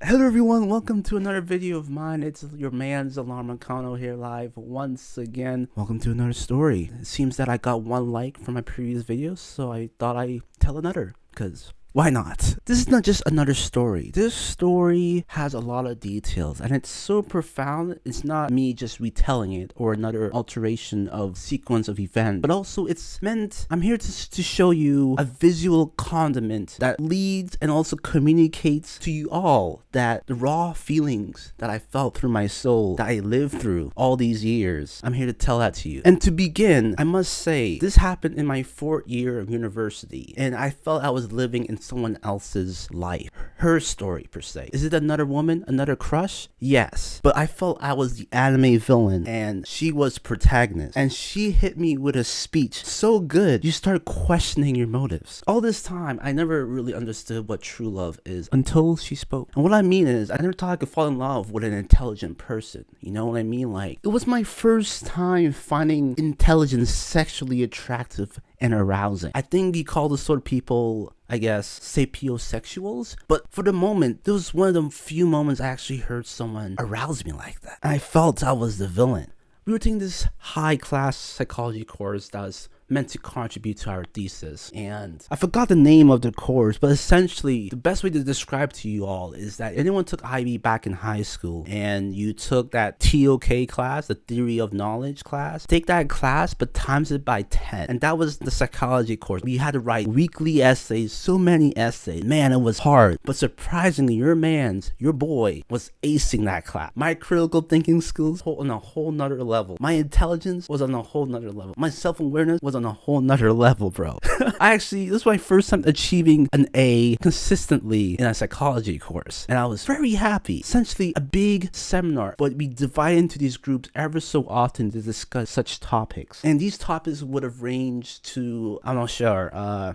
Hello everyone, welcome to another video of mine. It's your man Zalar Kano here live once again. Welcome to another story. It seems that I got one like from my previous videos, so I thought I'd tell another, because why not? This is not just another story. This story has a lot of details and it's so profound. It's not me just retelling it or another alteration of sequence of event, but also it's meant, I'm here to show you a visual condiment that leads and also communicates to you all that the raw feelings that I felt through my soul, that I lived through all these years. I'm here to tell that to you. And to begin, I must say, this happened in my 4th year of university and I felt I was living in someone else's life, her story per se. Is it another woman, another crush? Yes, but I felt I was the anime villain and she was protagonist, and she hit me with a speech so good you start questioning your motives. All this time I never really understood what true love is until she spoke. And what I mean is, I never thought I could fall in love with an intelligent person. You know what I mean? Like, it was my first time finding intelligence sexually attractive and arousing. I think you call the sort of people, I guess, sapiosexuals, but for the moment, this was one of the few moments I actually heard someone arouse me like that. I felt I was the villain. We were taking this high-class psychology course that was meant to contribute to our thesis, and I forgot the name of the course, but essentially the best way to describe to you all is that anyone took IB back in high school and you took that TOK class, the theory of knowledge class, take that class but times it by 10, and that was the psychology course. We had to write weekly essays, so many essays. Man, it was hard, but surprisingly your boy was acing that class. My critical thinking skills on a whole nother level. My intelligence was on a whole nother level. My self-awareness was on a whole nother level, bro. This was my first time achieving an A consistently in a psychology course, and I was very happy. Essentially a big seminar, but we divide into these groups ever so often to discuss such topics, and these topics would have ranged to, I'm not sure,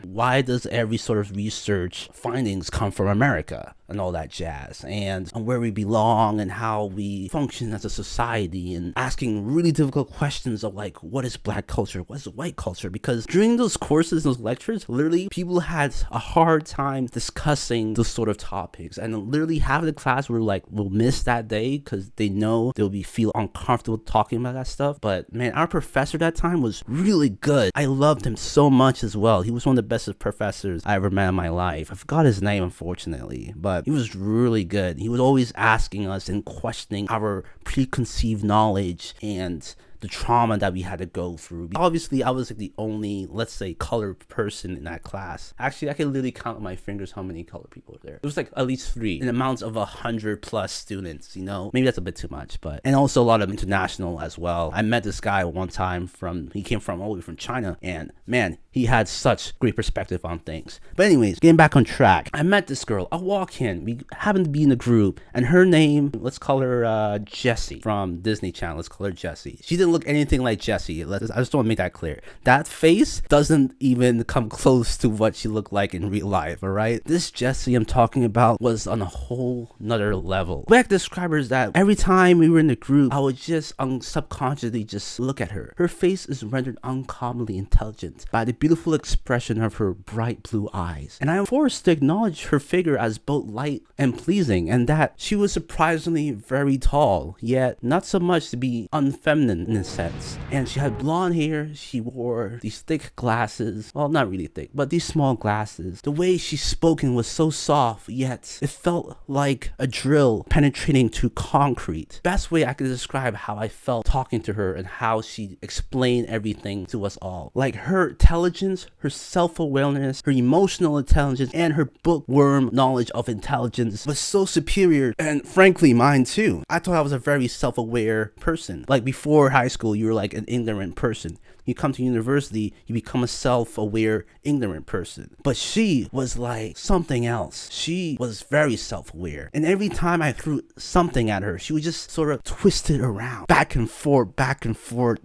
why does every sort of research findings come from America and all that jazz, and where we belong and how we function as a society, and asking really difficult questions of like, what is black culture, what is white culture? Because during those courses, those lectures, literally people had a hard time discussing those sort of topics, and literally half of the class were like, will miss that day because they know they'll feel uncomfortable talking about that stuff. But man, our professor that time was really good. I loved him so much as well. He was one of the best professors I ever met in my life. I forgot his name, unfortunately, but he was really good. He was always asking us and questioning our preconceived knowledge and the trauma that we had to go through. Obviously, I was like the only, let's say, colored person in that class. Actually, I can literally count on my fingers how many colored people were there. It was like at least 3 in amounts of 100+ students, you know? Maybe that's a bit too much, but, and also a lot of international as well. I met this guy one time he came from all the way from China, and man, he had such great perspective on things. But anyways, getting back on track, I met this girl. I walk in, we happened to be in a group, and her name, let's call her Jessie from Disney Channel. Let's call her Jessie. She didn't look anything like Jessie. I just want to make that clear. That face doesn't even come close to what she looked like in real life, alright? This Jessie I'm talking about was on a whole nother level. The way I could describe her is that every time we were in the group, I would just subconsciously just look at her. Her face is rendered uncommonly intelligent by the beautiful expression of her bright blue eyes, and I am forced to acknowledge her figure as both light and pleasing, and that she was surprisingly very tall, yet not so much to be unfeminine in a sense. And she had blonde hair, she wore these thick glasses, well, not really thick, but these small glasses. The way she spoken was so soft, yet it felt like a drill penetrating to concrete. Best way I could describe how I felt talking to her and how she explained everything to us all. Like, her intelligence, her self-awareness, her emotional intelligence, and her bookworm knowledge of intelligence was so superior, and frankly mine too. I thought I was a very self-aware person. Like, before high school, you were like an ignorant person. You come to university, you become a self-aware, ignorant person. But she was like something else. She was very self-aware, and every time I threw something at her, she would just sort of twist it around, back and forth,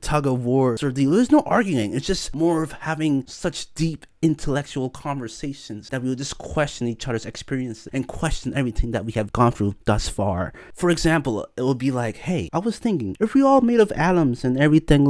tug of war. So there's no arguing. It's just more of having such deep intellectual conversations that we would just question each other's experiences and question everything that we have gone through thus far. For example, it would be like, hey, I was thinking, if we all made of atoms and everything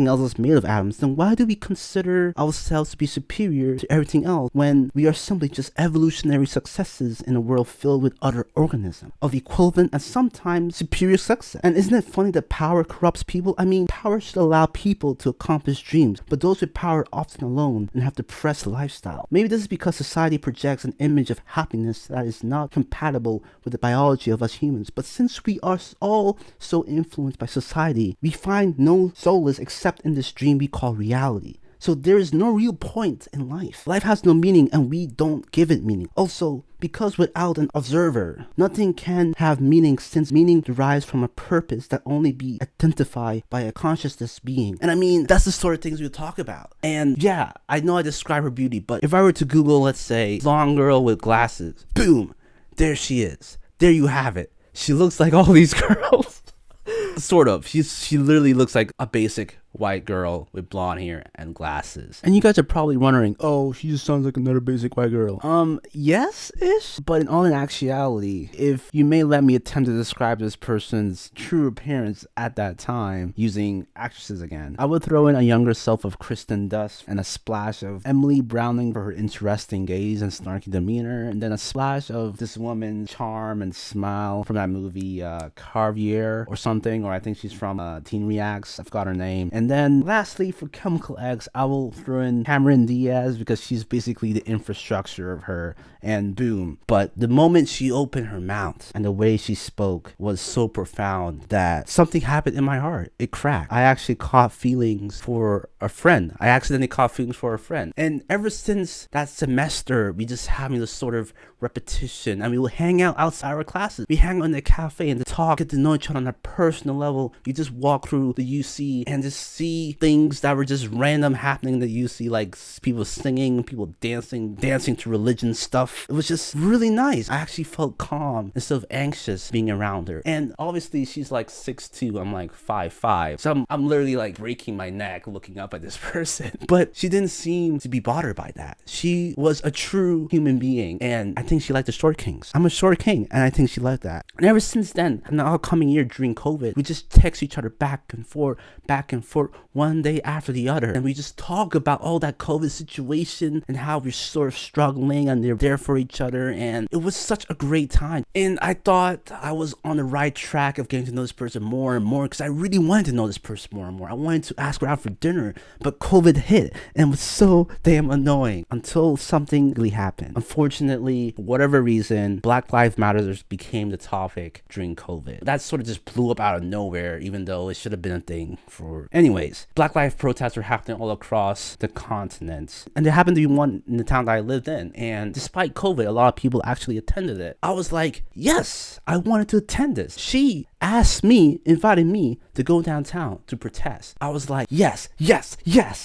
else is made of atoms, then why do we consider ourselves to be superior to everything else when we are simply just evolutionary successes in a world filled with other organisms of equivalent and sometimes superior success? And isn't it funny that power corrupts people? I mean, power should allow people to accomplish dreams, but those with power are often alone and have depressed lifestyle. Maybe this is because society projects an image of happiness that is not compatible with the biology of us humans. But since we are all so influenced by society, we find no solace except in this dream we call reality. So there is no real point in life. Life has no meaning and we don't give it meaning. Also, because without an observer, nothing can have meaning, since meaning derives from a purpose that only be identified by a consciousness being. And I mean, that's the sort of things we talk about. And yeah, I know I describe her beauty, but if I were to Google, let's say, blonde girl with glasses, boom, there she is. There you have it. She looks like all these girls. Sort of. She literally looks like a basic white girl with blonde hair and glasses. And you guys are probably wondering, oh, she just sounds like another basic white girl. Yes-ish. But in all actuality, if you may let me attempt to describe this person's true appearance at that time using actresses again, I would throw in a younger self of Kristen Dunst and a splash of Emily Browning for her interesting gaze and snarky demeanor, and then a splash of this woman's charm and smile from that movie Carvier or something, or I think she's from Teen Reacts. I forgot her name. And then lastly, for Chemical X, I will throw in Cameron Diaz because she's basically the infrastructure of her, and boom. But the moment she opened her mouth and the way she spoke was so profound that something happened in my heart. It cracked. I actually caught feelings for a friend. I accidentally caught feelings for a friend. And ever since that semester, we just having this sort of repetition, and we will hang out outside our classes. We hang out in the cafe and talk, get to know each other on a personal level. You just walk through the UC and just see things that were just random happening in the UC, like people singing, people dancing to religion stuff. It was just really nice. I actually felt calm instead of anxious being around her. And obviously she's like 6'2", I'm like 5'5", so I'm literally like breaking my neck looking up at this person. But she didn't seem to be bothered by that. She was a true human being, and I think she liked the short kings. I'm a short king, and I think she liked that. And ever since then, in the upcoming year during COVID, we just text each other back and forth, one day after the other, and we just talk about all that COVID situation and how we're sort of struggling and they're there for each other, and it was such a great time. And I thought I was on the right track of getting to know this person more and more, because I really wanted to know this person more and more. I wanted to ask her out for dinner, but COVID hit and it was so damn annoying until something really happened. Unfortunately, for whatever reason, Black Lives Matter became the topic during COVID. That sort of just blew up out of nowhere, even though it should have been a thing for... Anyways, Black Lives protests were happening all across the continent, and there happened to be one in the town that I lived in, and despite COVID, a lot of people actually attended it. I was like, yes, I wanted to attend this. She invited me to go downtown to protest. I was like, yes,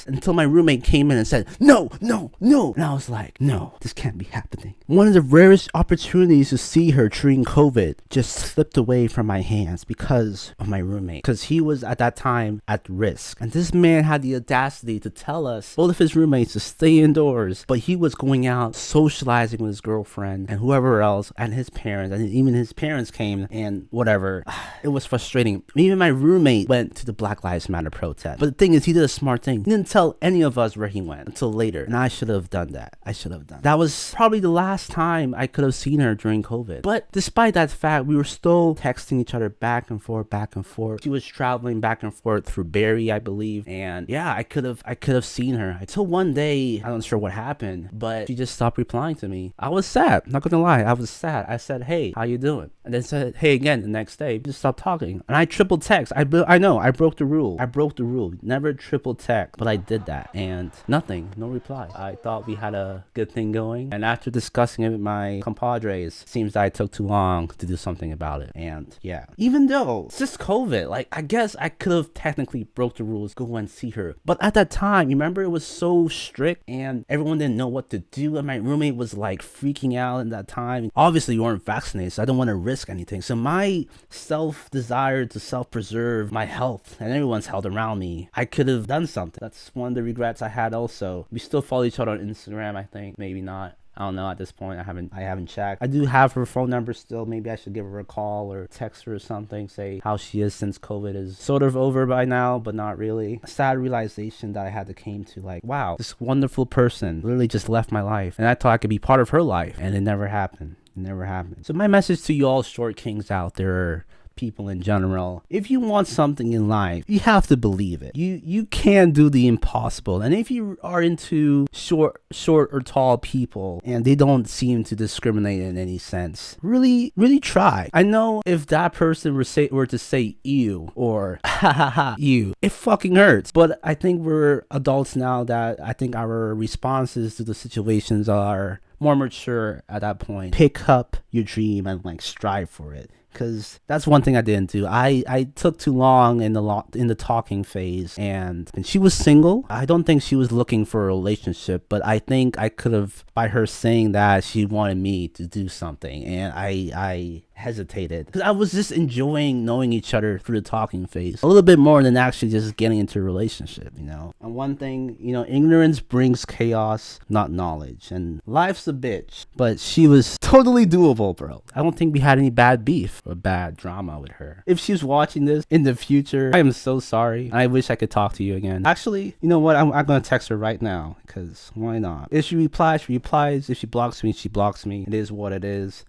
until my roommate came in and said, no. And I was like, no, this can't be happening. One of the rarest opportunities to see her during COVID just slipped away from my hands because of my roommate, because he was at that time at risk. And this man had the audacity to tell us, both of his roommates, to stay indoors, but he was going out socializing with his girlfriend and whoever else, and his parents, and even his parents came and whatever. It was frustrating. Even my roommate went to the Black Lives Matter protest. But the thing is, he did a smart thing. He didn't tell any of us where he went until later. And I should have done that. That was probably the last time I could have seen her during COVID. But despite that fact, we were still texting each other back and forth. She was traveling back and forth through Barrie, I believe. And yeah, I could have seen her. Until one day, I'm not sure what happened, but she just stopped replying to me. I was sad. Not gonna lie, I was sad. I said, hey, how you doing? And then said, hey, again the next day. Just stopped talking. And I triple text. I know, I broke the rule. Never triple text, but I did that. And nothing, no reply. I thought we had a good thing going. And after discussing it with my compadres, seems that I took too long to do something about it. And yeah, even though it's just COVID, like, I guess I could have technically broke the rules, go and see her. But at that time, remember, it was so strict and everyone didn't know what to do. And my roommate was like freaking out in that time. Obviously, we weren't vaccinated, so I don't want to risk anything. So my self desire to self-preserve my health and everyone's health around me, I could have done something. That's one of the regrets I had also. We still follow each other on Instagram, I think. Maybe not. I don't know at this point. I haven't checked. I do have her phone number still. Maybe I should give her a call or text her or something, say how she is since COVID is sort of over by now, but not really. A sad realization that I had to came to, like, wow, this wonderful person literally just left my life, and I thought I could be part of her life, and it never happened. It never happened. So my message to you all short kings out there, people in general, if you want something in life, you have to believe it. You can do the impossible. And if you are into short or tall people and they don't seem to discriminate in any sense, really try. I know if that person were to say ew or ha ha ha ew, it fucking hurts. But I think we're adults now that I think our responses to the situations are more mature at that point. Pick up your dream and like strive for it. Because that's one thing I didn't do. I took too long in the talking phase, and she was single. I don't think she was looking for a relationship, but I think I could have, by her saying that she wanted me to do something, and I hesitated because I was just enjoying knowing each other through the talking phase a little bit more than actually just getting into a relationship, you know. And one thing, you know, ignorance brings chaos, not knowledge, and life's a bitch, but she was totally doable, bro. I don't think we had any bad beef or bad drama with her. If she's watching this in the future, I am so sorry. I wish I could talk to you again. Actually, you know what, I'm gonna text her right now, because why not? If she replies, she replies. If she blocks me, she blocks me. It is what it is.